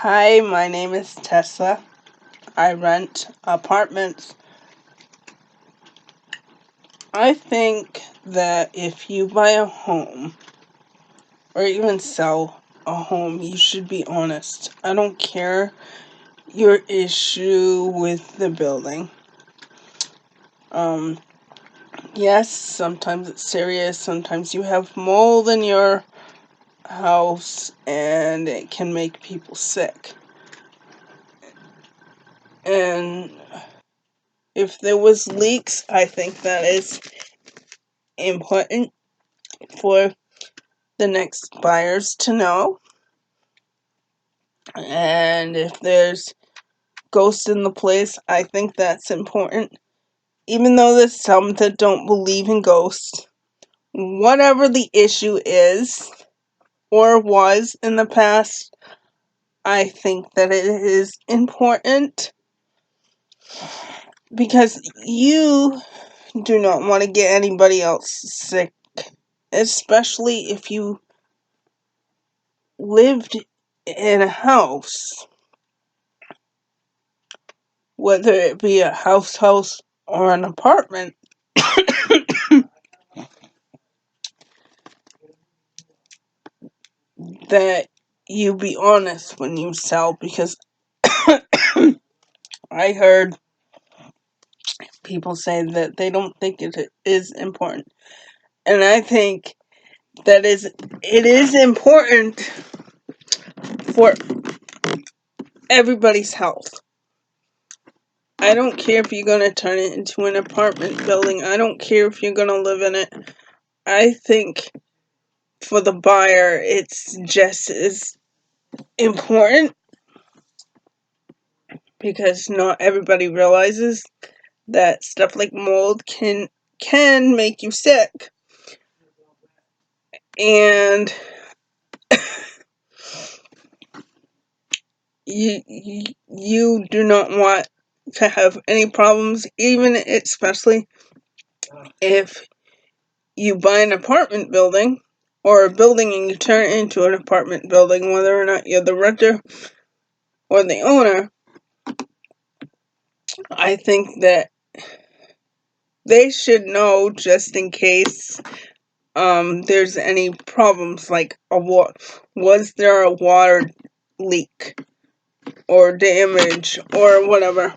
Hi, my name is Tessa. I rent apartments. I think that if you buy a home or even sell a home, you should be honest. I don't care your issue with the building. Yes, sometimes it's serious. Sometimes you have mold in your house and it can make people sick. And if there was leaks, I think that is important for the next buyers to know. And if there's ghosts in the place, I think that's important. Even though there's some that don't believe in ghosts, whatever the issue is or was in the past, I think that it is important because you do not want to get anybody else sick, especially if you lived in a house, whether it be a house or an apartment. That you be honest when you sell, because I heard people say that they don't think it is important, and I think that it is important for everybody's health. I don't care if you're going to turn it into an apartment building. I don't care if you're going to live in it. I think for the buyer it's just as important, because not everybody realizes that stuff like mold can make you sick. And you do not want to have any problems, even especially if you buy an apartment building or a building and you turn it into an apartment building, whether or not you're the renter or the owner. I think that they should know, just in case there's any problems, like was there a water leak or damage or whatever,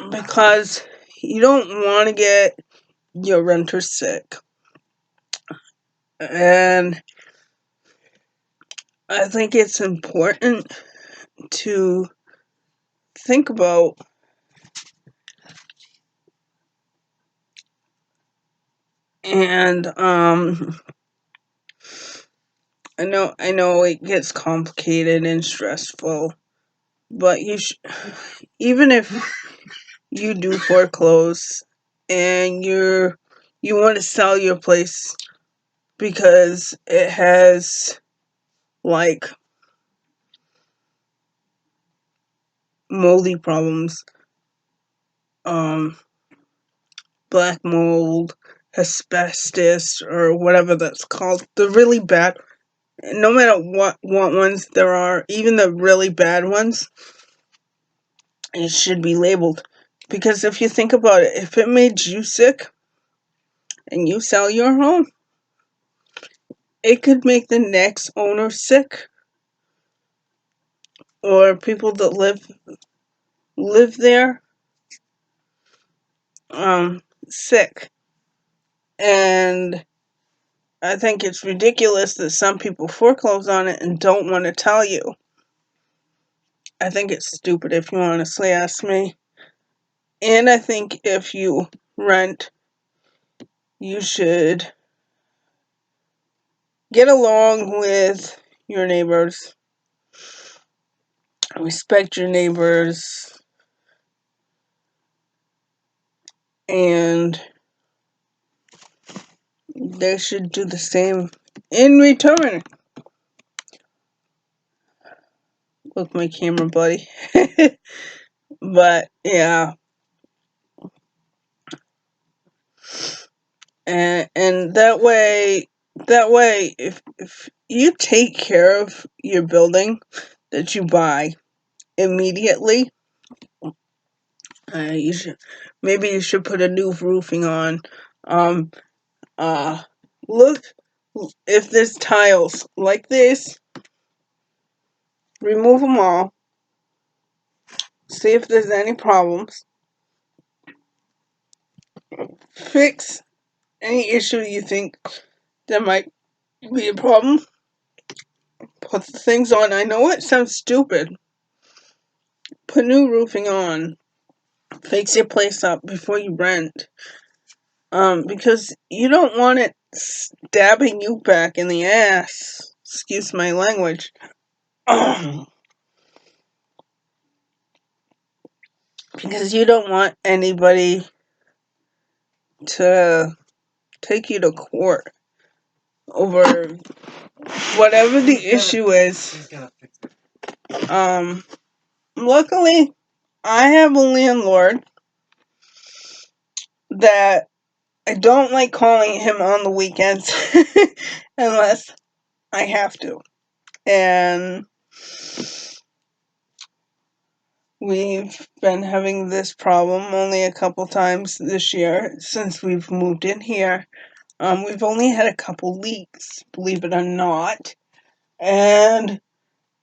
because you don't want to get your renter sick. And I think it's important to think about and I know it gets complicated and stressful, but even if you do foreclose and you want to sell your place because it has like moldy problems, black mold, asbestos, or whatever that's called, the really bad, no matter what ones there are, even the really bad ones, it should be labeled. Because if you think about it, if it made you sick and you sell your home, it could make the next owner sick, or people that live there sick. And I think it's ridiculous that some people foreclose on it and don't want to tell you. I think it's stupid, if you honestly ask me. And I think if you rent, you should get along with your neighbors, respect your neighbors, and they should do the same in return. With my camera buddy. But yeah. And that way That way, if you take care of your building that you buy immediately, you should maybe you should put a new roofing on. Um, Look if there's tiles like this, remove them all. See if there's any problems. Fix any issue you think there might be a problem. Put the things on. I know it sounds stupid. Put new roofing on. Fix your place up before you rent. Because you don't want it stabbing you back in the ass. Excuse my language. Because you don't want anybody to take you to court over whatever the issue is. Luckily, I have a landlord that I don't like calling him on the weekends unless I have to. And we've been having this problem only a couple times this year since we've moved in here. We've only had a couple leaks, believe it or not. And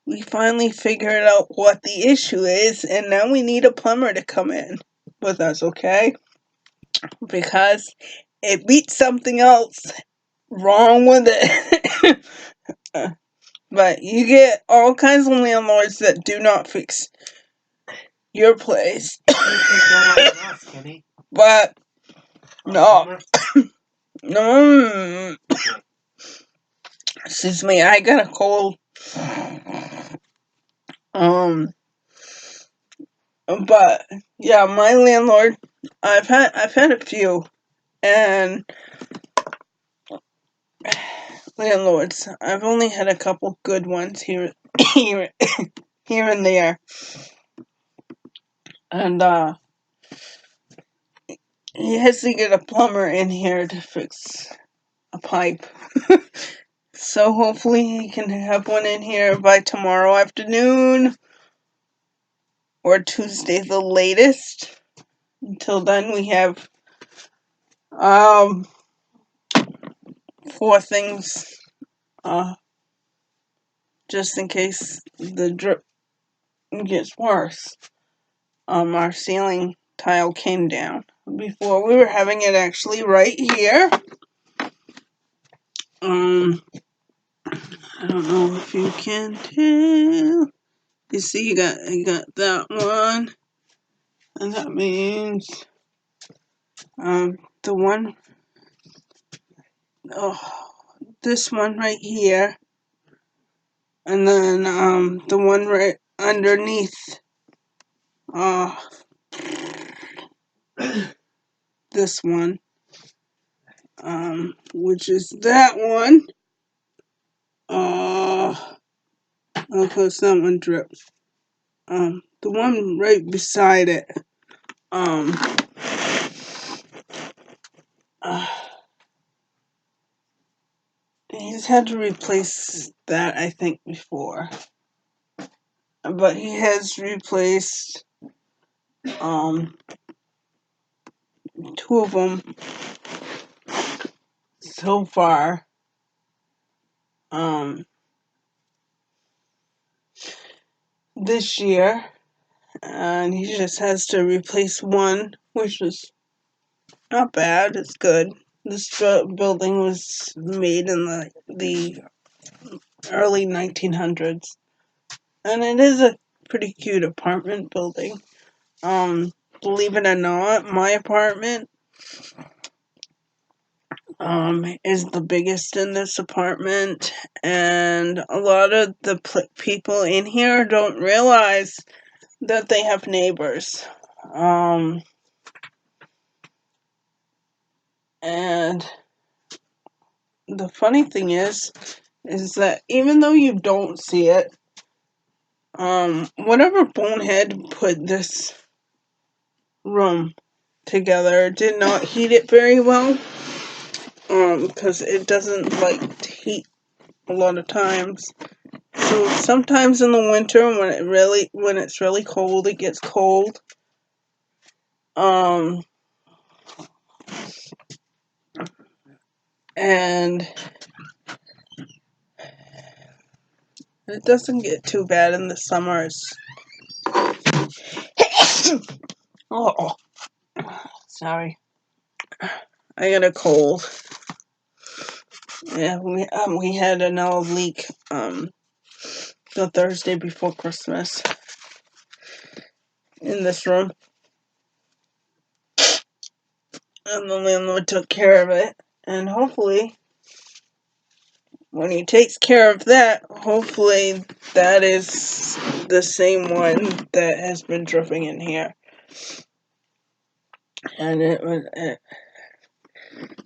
we finally figured out what the issue is, and now we need a plumber to come in with us, okay? Because it beats something else wrong with it. But you get all kinds of landlords that do not fix your place. But no, no. Excuse me, I got a cold. But yeah, my landlord, I've had a few, and landlords, I've only had a couple good ones here and there. And he has to get a plumber in here to fix a pipe. So hopefully he can have one in here by tomorrow afternoon or Tuesday the latest. Until then we have 4 things just in case the drip gets worse. Our ceiling tile came down. Before we were having it actually right here. I don't know if you can tell. You see, you got that one, and that means the one, this one right here, and then the one right underneath this one, which is that one. Of course, that one drips. The one right beside it, he's had to replace that, I think, before. But he has replaced, 2 of them so far. This year. And he just has to replace one, which is not bad. It's good. This building was made in the early 1900s, and it is a pretty cute apartment building. Believe it or not, my apartment is the biggest in this apartment, and a lot of the people in here don't realize that they have neighbors. And the funny thing is that even though you don't see it, whatever bonehead put this room together did not heat it very well. because it doesn't like heat a lot of times. So sometimes in the winter when it's really cold, it gets cold. And it doesn't get too bad in the summers. Oh, sorry. I got a cold. Yeah, we had another leak the Thursday before Christmas in this room, and the landlord took care of it. And hopefully, when he takes care of that, hopefully that is the same one that has been dripping in here. And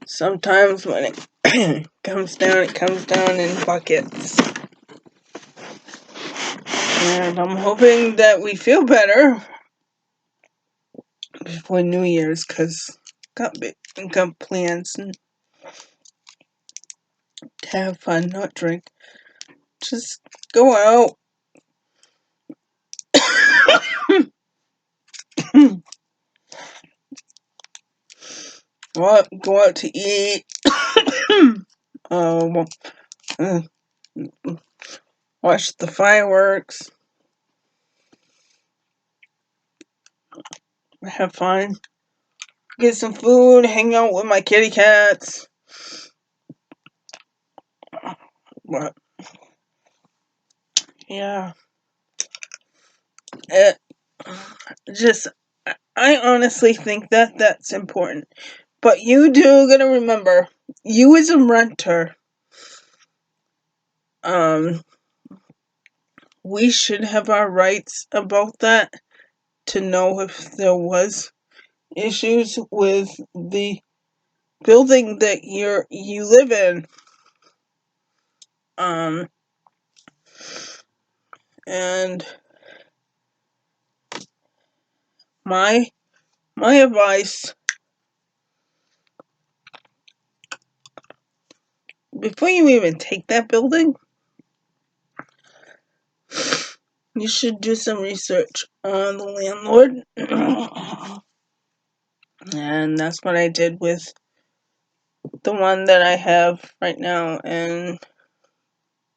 sometimes when it comes down in buckets. And I'm hoping that we feel better before New Year's, because got plans and to have fun, not drink. Just go out. Go out to eat. uh, watch the fireworks. Have fun. Get some food. Hang out with my kitty cats. But yeah, I honestly think that that's important. But you do gotta remember, you as a renter, we should have our rights about that, to know if there was issues with the building that you live in. And my advice, before you even take that building, you should do some research on the landlord. And that's what I did with the one that I have right now, and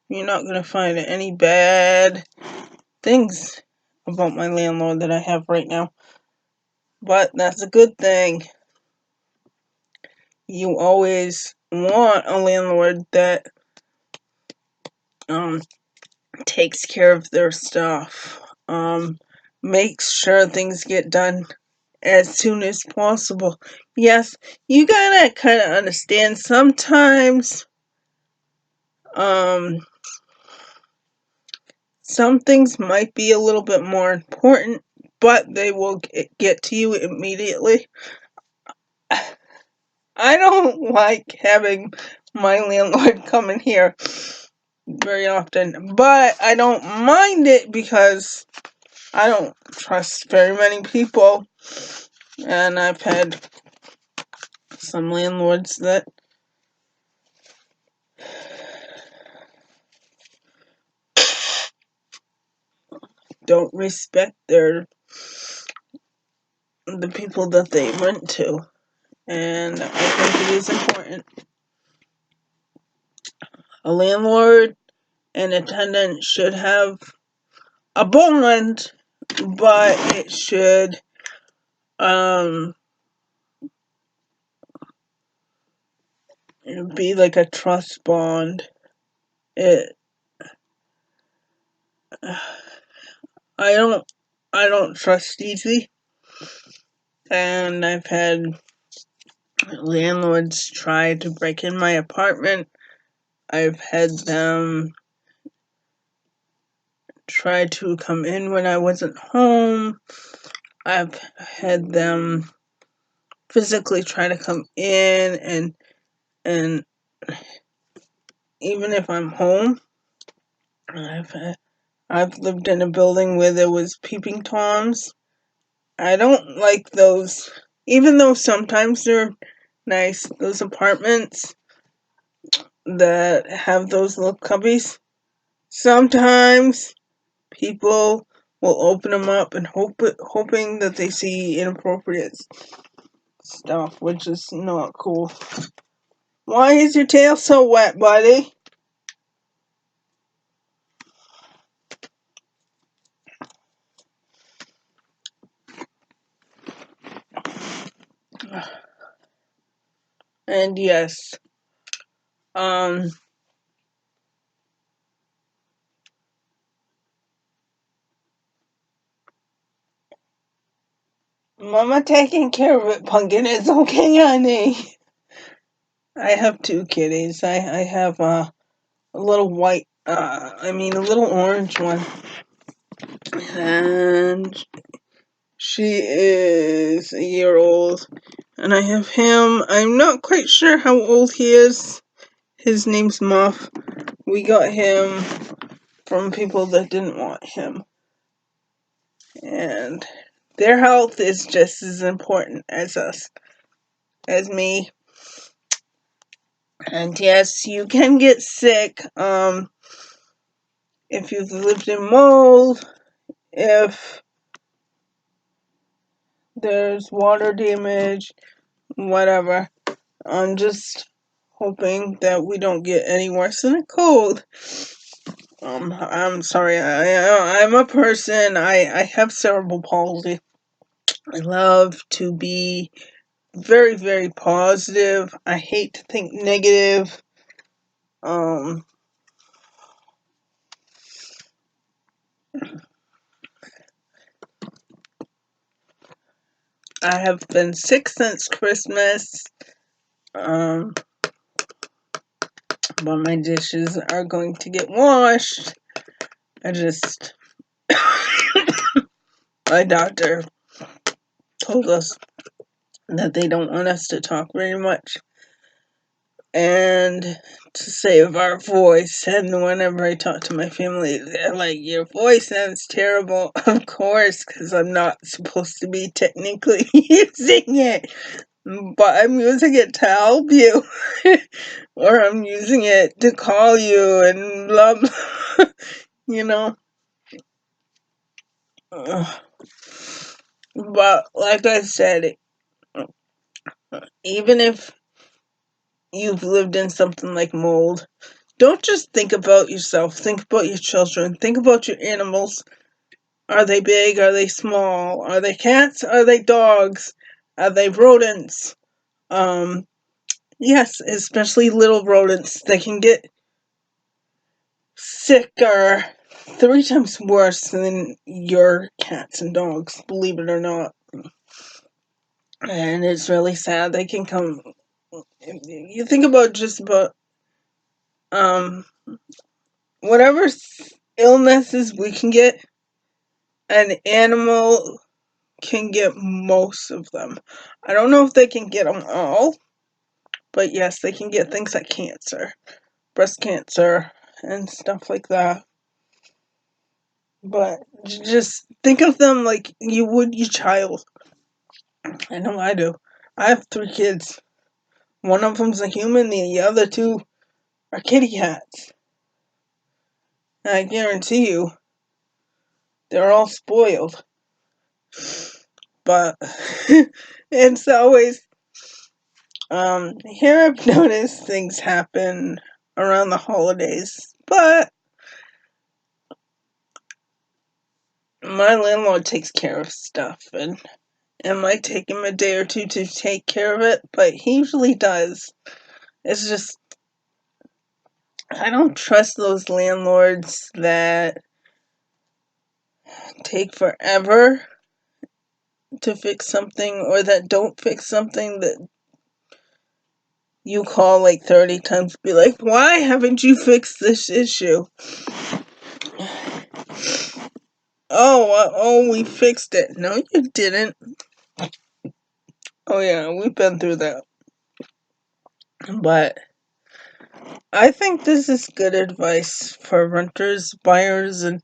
you're not going to find any bad things about my landlord that I have right now. But that's a good thing. You always want a landlord that takes care of their stuff, makes sure things get done as soon as possible. Yes, you gotta kind of understand sometimes some things might be a little bit more important, but they will get to you immediately. I don't like having my landlord come in here very often, but I don't mind it because I don't trust very many people, and I've had some landlords that don't respect the people that they rent to, and I think it is important. A landlord and a tenant should have a bond, but it should be like a trust bond. I don't trust easy, and I've had landlords try to break in my apartment. I've had them try to come in when I wasn't home. I've had them physically try to come in, and even if I'm home, I've lived in a building where there was peeping toms. I don't like those, even though sometimes they're nice. Those apartments that have those little cubbies. Sometimes people will open them up and hoping that they see inappropriate stuff, which is not cool. Why is your tail so wet, buddy? And yes, Mama taking care of it, Pumpkin. It's okay, honey. I have two kitties. I have a little white, a little orange one. And she is a year old. And I have him. I'm not quite sure how old he is. His name's Muff. We got him from people that didn't want him. And their health is just as important as us, as me. And yes, you can get sick if you've lived in mold, if there's water damage, whatever. I'm just hoping that we don't get any worse than a cold. I'm sorry, I'm a person, I have cerebral palsy. I love to be very, very positive. I hate to think negative. I have been sick since Christmas. But my dishes are going to get washed. My doctor told us that they don't want us to talk very much and to save our voice. And whenever I talk to my family, they're like, your voice sounds terrible. Of course, because I'm not supposed to be technically using it. But I'm using it to help you. Or I'm using it to call you and blah blah. You know? But like I said, even if you've lived in something like mold, don't just think about yourself. Think about your children. Think about your animals. Are they big? Are they small? Are they cats? Are they dogs? Are they rodents? Yes, especially little rodents. They can get sicker 3 times worse than your cats and dogs, believe it or not. And it's really sad. They can come. You think about just about whatever illnesses we can get, an animal can get most of them. I don't know if they can get them all, but yes, they can get things like cancer, breast cancer, and stuff like that. But just think of them like you would your child. I know I do. I have 3 kids. One of them's a human, the other 2 are kitty cats. And I guarantee you, they're all spoiled. But it's always here I've noticed things happen around the holidays, but my landlord takes care of stuff, and it might take him a day or two to take care of it, but he usually does. It's just I don't trust those landlords that take forever to fix something or that don't fix something that you call like 30 times, be like, why haven't you fixed this issue? Oh, we fixed it. No, you didn't. Oh yeah, we've been through that. But I think this is good advice for renters, buyers, and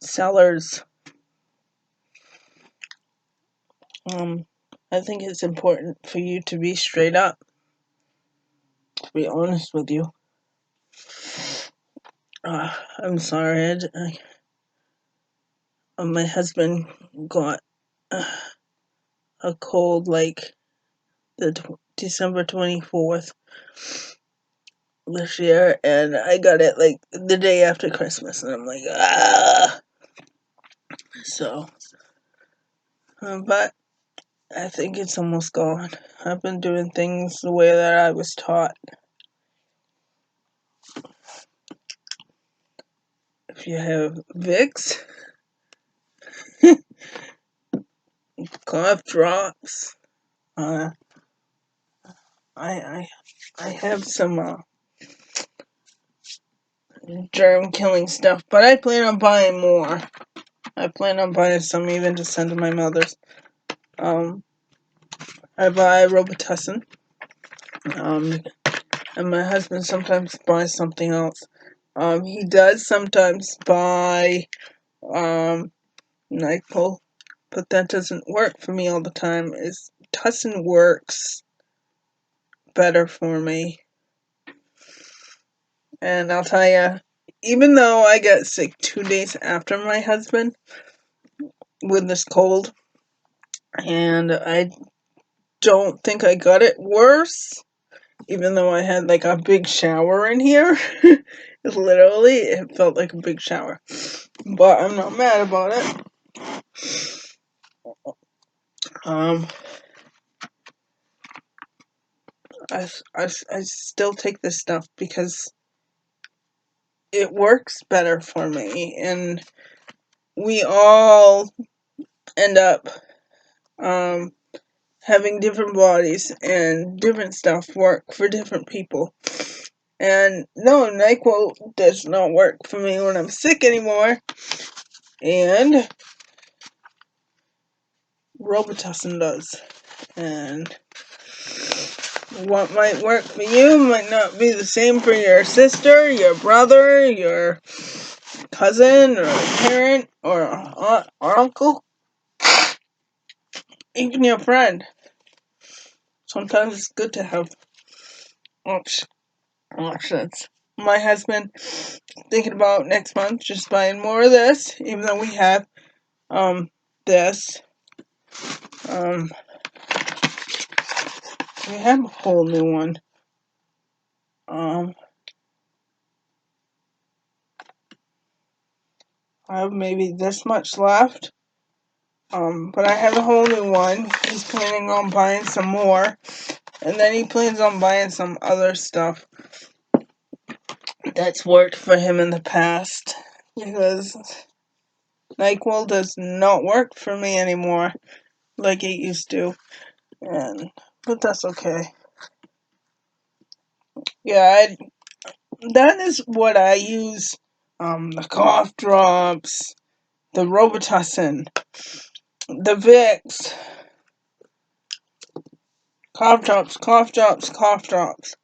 sellers. I think it's important for you to be straight up, to be honest with you. I'm sorry, my husband got a cold like December 24th this year, and I got it like the day after Christmas, and I'm like, ah. So, but I think it's almost gone. I've been doing things the way that I was taught. If you have Vicks, cough drops, I have some germ killing stuff, but I plan on buying more. I plan on buying some even to send to my mother's. I buy Robitussin, and my husband sometimes buys something else. He does sometimes buy NyQuil, but that doesn't work for me all the time. Tussin works better for me. And I'll tell you, even though I got sick 2 days after my husband with this cold, and I don't think I got it worse, even though I had like a big shower in here. Literally, it felt like a big shower. But I'm not mad about it. I still take this stuff because it works better for me, and we all end up having different bodies, and different stuff work for different people. And no, NyQuil does not work for me when I'm sick anymore, and Robitussin does. And what might work for you might not be the same for your sister, your brother, your cousin, or parent, or aunt, or uncle, even your friend. Sometimes it's good to have options. My husband thinking about next month just buying more of this, even though we have this. We have a whole new one. I have maybe this much left. But I have a whole new one. He's planning on buying some more. And then he plans on buying some other stuff that's worked for him in the past. Because NyQuil does not work for me anymore like it used to. But that's okay. Yeah, that is what I use. The cough drops, the Robitussin, the Vicks, cough drops, cough drops, cough drops.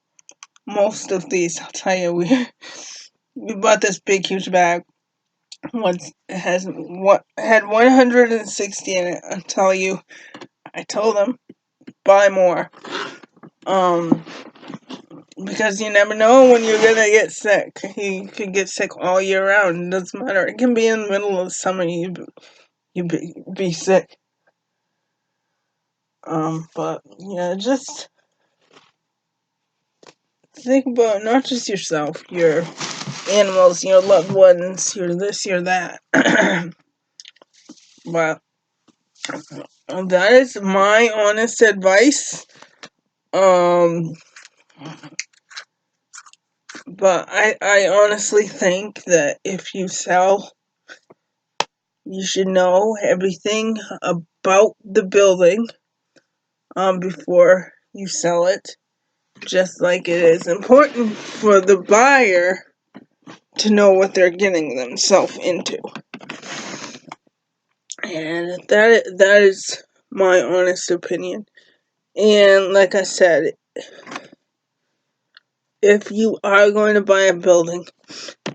Most of these, I'll tell you, we bought this big huge bag. Once it had 160 in it. I'll tell you, I told them buy more. Because you never know when you're gonna get sick. You could get sick all year round. It doesn't matter. It can be in the middle of the summer. You be sick. But yeah, just think about not just yourself, your animals, your loved ones, your this, your that. But that is my honest advice. But I honestly think that if you sell, you should know everything about the building before you sell it. Just like it is important for the buyer to know what they're getting themselves into. And that is my honest opinion. And like I said, if you are going to buy a building,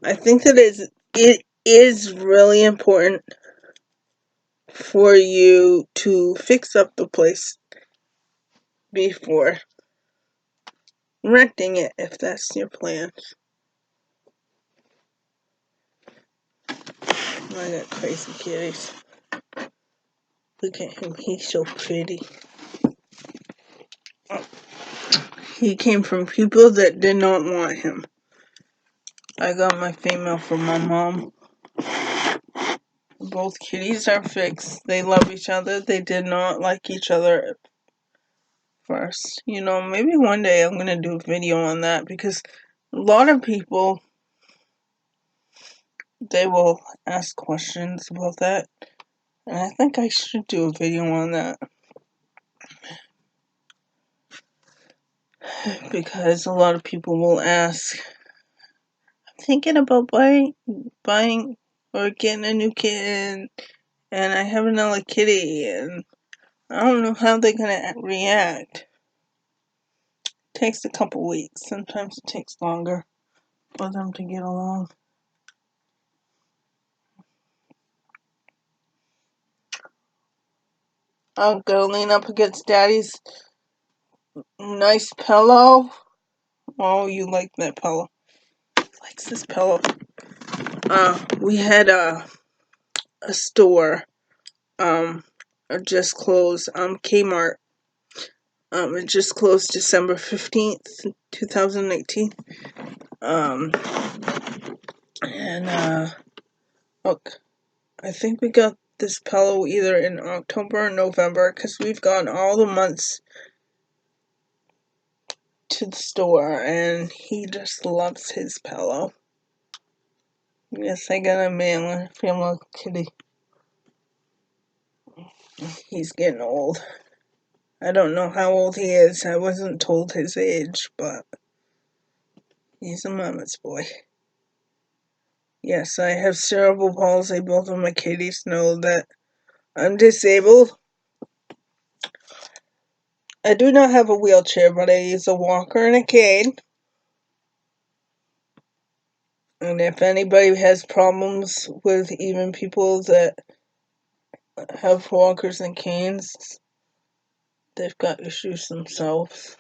I think that it is really important for you to fix up the place before renting it, if that's your plan. I got crazy kitties. Look at him, he's so pretty. He came from people that did not want him. I got my female from my mom. Both kitties are fixed. They love each other. They did not like each other at first. You know, maybe one day I'm going to do a video on that, because a lot of people, they will ask questions about that. And I think I should do a video on that. Because a lot of people will ask, I'm thinking about buying or getting a new kitten, and I have another kitty, and I don't know how they're gonna react. It takes a couple weeks. Sometimes it takes longer for them to get along. I'm gonna lean up against Daddy's nice pillow. Oh, you like that pillow. He likes this pillow. We had a store, just closed, Kmart. It just closed December 15th, 2018. And look, I think we got this pillow either in October or November, because we've gone all the months to the store, and he just loves his pillow. Yes, I got a male and a female kitty. He's getting old. I don't know how old he is. I wasn't told his age, but he's a mama's boy. Yes, I have cerebral palsy. Both of my kitties know that I'm disabled. I do not have a wheelchair, but I use a walker and a cane. And if anybody has problems with even people that have walkers and canes, they've got issues themselves.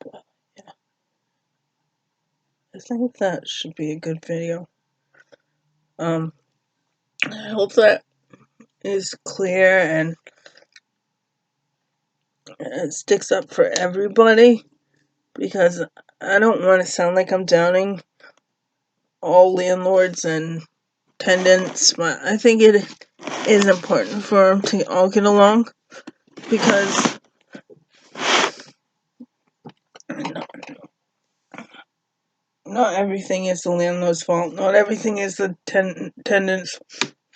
But, yeah. I think that should be a good video. I hope that is clear and it sticks up for everybody, because I don't want to sound like I'm downing all landlords and tenants, but I think it is important for them to all get along, because not everything is the landlord's fault. Not everything is the tenant's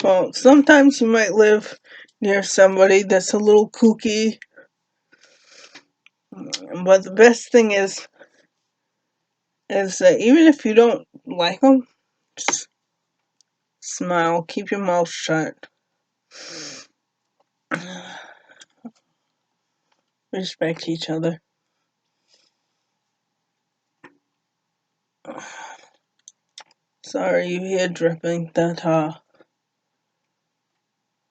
fault. Sometimes you might live near somebody that's a little kooky, but the best thing is that even if you don't like them, just smile, keep your mouth shut. Respect each other. Sorry you hear dripping.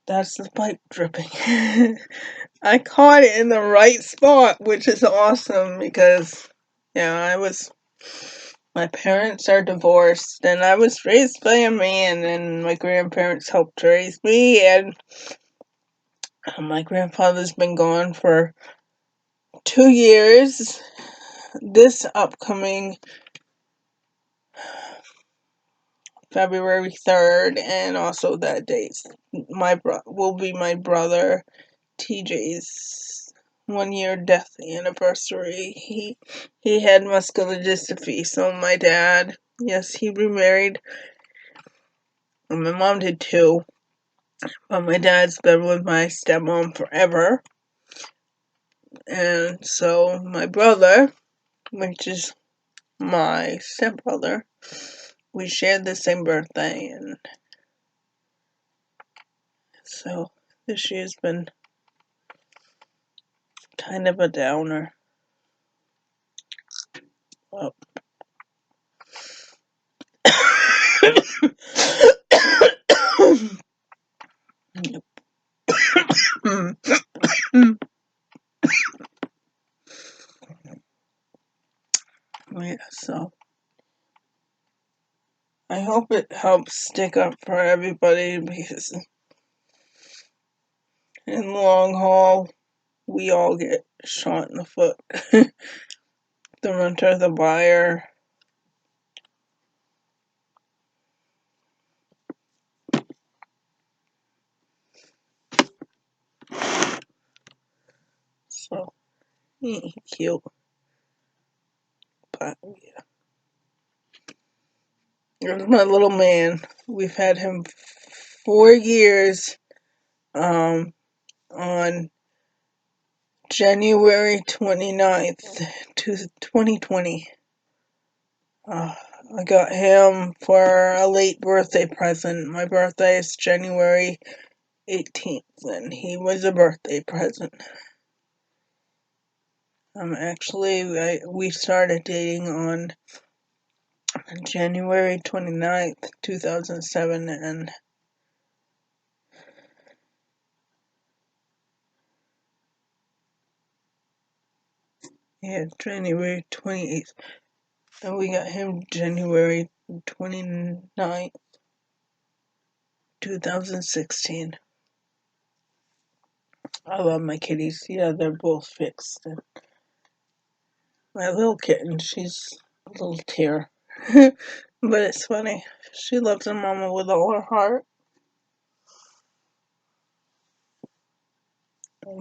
That's the pipe dripping. I caught it in the right spot, which is awesome, because, yeah, my parents are divorced, and I was raised by a man, and my grandparents helped raise me, and my grandfather's been gone for 2 years. This upcoming February 3rd, and also that date will be my brother TJ's 1-year death anniversary. He had muscular dystrophy, so my dad, yes, he remarried, and my mom did too, but my dad's been with my stepmom forever. And so my brother, which is my stepbrother, we shared the same birthday, and so this year's been kind of a downer. Well, So I hope it helps stick up for everybody, because in the long haul, we all get shot in the foot. The renter, the buyer. So, cute. But, yeah. There's my little man. We've had him 4 years, on January 29th, 2020. I got him for a late birthday present. My birthday is January 18th, and he was a birthday present. We started dating on January 29th, 2007, and January 28th, and we got him January 29th, 2016. I love my kitties. Yeah, they're both fixed. And my little kitten, she's a little tear. But it's funny. She loves her mama with all her heart.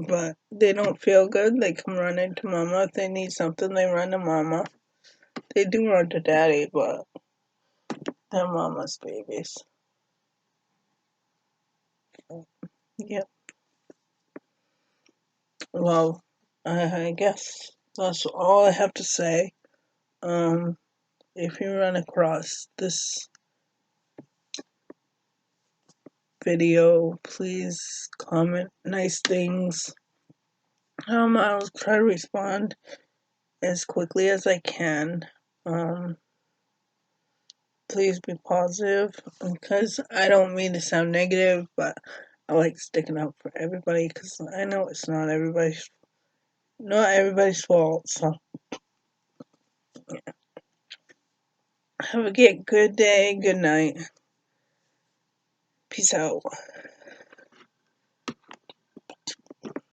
But they don't feel good, they come running to mama. If they need something, they run to mama. They do run to daddy, but they're mama's babies. Yep. Well, I guess that's all I have to say. If you run across this video, please comment nice things. I'll try to respond as quickly as I can. Please be positive, because I don't mean to sound negative, but I like sticking up for everybody, because I know it's not everybody's fault. So have a good day, good night. Peace out.